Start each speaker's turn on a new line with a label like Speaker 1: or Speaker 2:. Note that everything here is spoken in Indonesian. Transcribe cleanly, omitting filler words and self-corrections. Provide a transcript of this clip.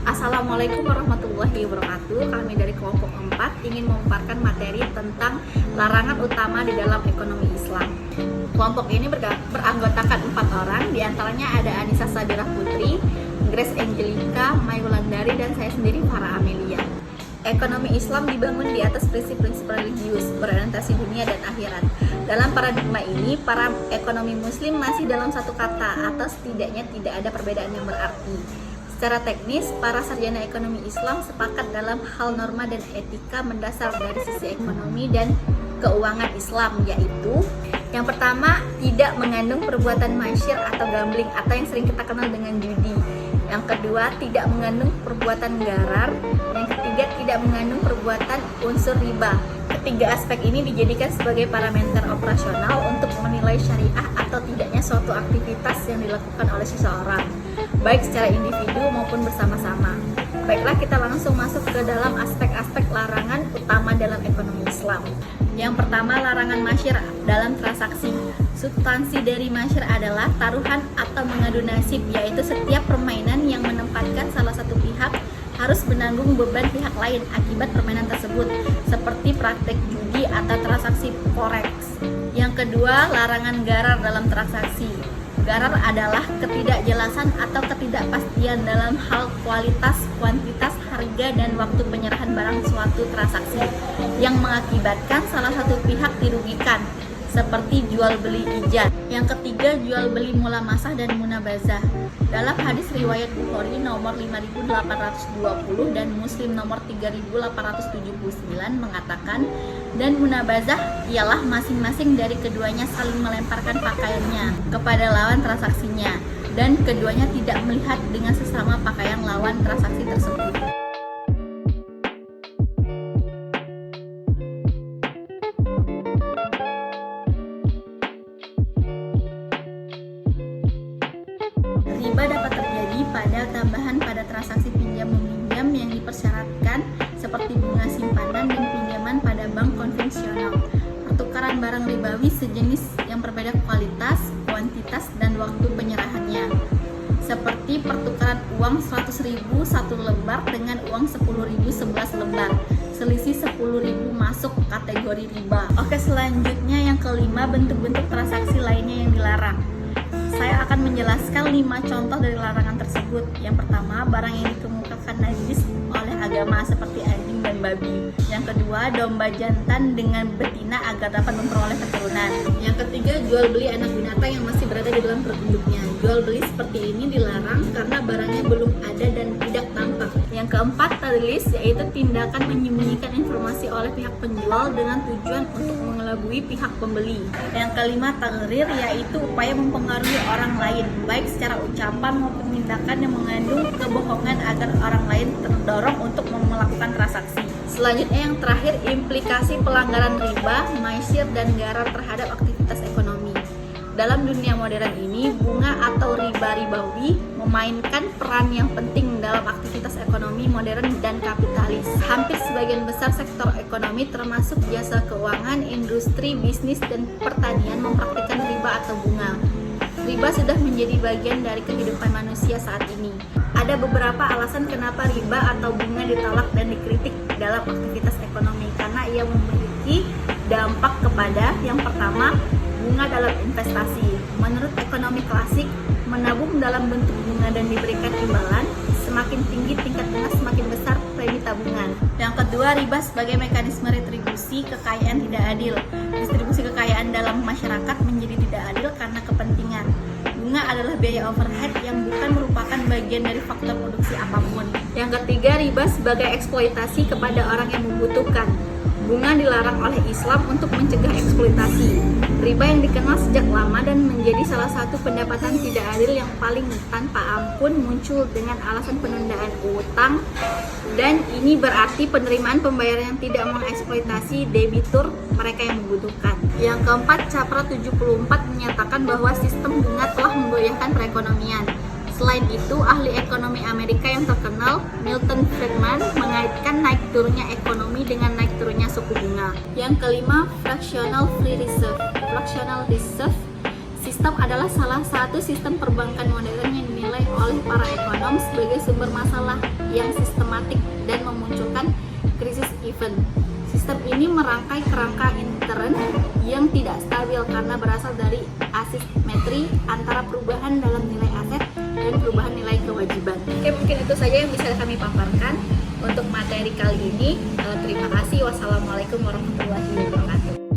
Speaker 1: Assalamualaikum warahmatullahi wabarakatuh. Kami dari kelompok 4 ingin memaparkan materi tentang larangan utama di dalam ekonomi Islam. Kelompok ini beranggotakan 4 orang, diantaranya ada Anissa Sabira Putri, Grace Angelica, Mai Wulandari, dan saya sendiri Farah Amelia. Ekonomi Islam dibangun di atas prinsip-prinsip religius, berorientasi dunia dan akhirat. Dalam paradigma ini, para ekonomi muslim masih dalam satu kata atau setidaknya tidak ada perbedaan yang berarti. Secara teknis, para sarjana ekonomi Islam sepakat dalam hal norma dan etika mendasar dari sisi ekonomi dan keuangan Islam, yaitu yang pertama, tidak mengandung perbuatan masyir atau gambling atau yang sering kita kenal dengan judi. Yang kedua, tidak mengandung perbuatan garar. Yang ketiga, tidak mengandung perbuatan unsur riba. Ketiga aspek ini dijadikan sebagai parameter operasional untuk menilai syariah atau tidaknya suatu aktivitas yang dilakukan oleh seseorang, baik secara individu maupun bersama-sama. Baiklah, kita langsung masuk ke dalam aspek-aspek larangan utama dalam ekonomi Islam. Yang pertama, larangan masyir dalam transaksi. Substansi dari masyir adalah taruhan atau mengadu nasib, yaitu setiap permainan yang menempatkan salah satu pihak harus menanggung beban pihak lain akibat permainan tersebut, seperti praktek judi atau transaksi forex. Yang kedua, larangan garar dalam transaksi. Garar adalah ketidakjelasan atau ketidakpastian dalam hal kualitas, kuantitas, harga, dan waktu penyerahan barang suatu transaksi yang mengakibatkan salah satu pihak dirugikan, seperti jual beli ijaz. Yang ketiga, jual beli mulamasah dan munabazah. Dalam hadis riwayat Bukhari nomor 5820 dan Muslim nomor 3879 mengatakan, dan munabazah ialah masing-masing dari keduanya saling melemparkan pakaiannya kepada lawan transaksinya, dan keduanya tidak melihat dengan sesama pakaian lawan transaksi tersebut. Riba dapat terjadi pada tambahan pada transaksi pinjam-meminjam yang dipersyaratkan seperti bunga simpanan dan pinjaman pada bank konvensional. Pertukaran barang ribawi sejenis yang berbeda kualitas, kuantitas, dan waktu penyerahannya. Seperti pertukaran uang 100.000 satu lembar dengan uang 10.000 11 lembar. Selisih 10.000 masuk kategori riba. Oke, selanjutnya yang kelima, bentuk-bentuk transaksi lainnya yang dilarang. Saya akan menjelaskan 5 contoh dari larangan tersebut. Yang pertama, barang yang dikemukakan najis oleh agama seperti anjing dan babi. Yang kedua, domba jantan dengan betina agar dapat memperoleh keturunan. Yang ketiga, jual beli anak binatang yang masih berada di dalam perut induknya. Jual beli seperti ini dilarang karena barangnya belum ada dan tidak tampak. Yang keempat, tadlis, yaitu tindakan menyembunyikan informasi oleh pihak penjual dengan tujuan untuk mengelabui pihak pembeli. Yang kelima, tagrir, yaitu upaya mempengaruhi orang lain, baik secara ucapan maupun tindakan yang mengandung kebohongan agar orang lain terdorong untuk melakukan transaksi. Selanjutnya yang terakhir, implikasi pelanggaran riba, maisir, dan garar terhadap aktivitas ekonomi. Dalam dunia modern ini, bunga atau riba ribawi memainkan peran yang penting dalam aktivitas ekonomi modern dan kapitalis. Hampir sebagian besar sektor ekonomi termasuk jasa keuangan, industri, bisnis, dan pertanian mempraktikkan riba atau bunga. Riba sudah menjadi bagian dari kehidupan manusia saat ini. Ada beberapa alasan kenapa riba atau bunga ditolak dan dikritik dalam aktivitas ekonomi, karena ia memiliki dampak kepada yang pertama, bunga dalam investasi. Menurut ekonomi klasik, menabung dalam bentuk bunga dan diberikan imbalan, semakin tinggi tingkat bunga semakin besar premi tabungan. Yang kedua, riba sebagai mekanisme retribusi kekayaan tidak adil. Distribusi kekayaan dalam masyarakat menjadi tidak adil karena kepentingan. Bunga adalah biaya overhead yang bukan merupakan bagian dari faktor produksi apapun. Yang ketiga, riba sebagai eksploitasi kepada orang yang membutuhkan. Bunga dilarang oleh Islam untuk mencegah eksploitasi. Riba yang dikenal sejak lama dan menjadi salah satu pendapatan tidak adil yang paling tanpa ampun muncul dengan alasan penundaan utang, dan ini berarti penerimaan pembayaran yang tidak mengeksploitasi debitur mereka yang membutuhkan. Yang keempat, Capra 74 menyatakan bahwa sistem bunga telah memgoyahkan perekonomian. Selain itu, ahli ekonomi Amerika yang terkenal, Milton Friedman, mengaitkan naik turunnya ekonomi dengan naik turunnya suku bunga. Yang kelima, fractional free reserve. Fractional reserve sistem adalah salah satu sistem perbankan modern yang dinilai oleh para ekonom sebagai sumber masalah yang sistematik dan memunculkan krisis event. Sistem ini merangkai kerangka intern yang tidak stabil karena berasal dari asimetri antara perubahan dalam nilai aset dan perubahan nilai kewajiban. Oke, mungkin itu saja yang bisa kami paparkan untuk materi kali ini. Terima kasih. Wassalamualaikum warahmatullahi wabarakatuh.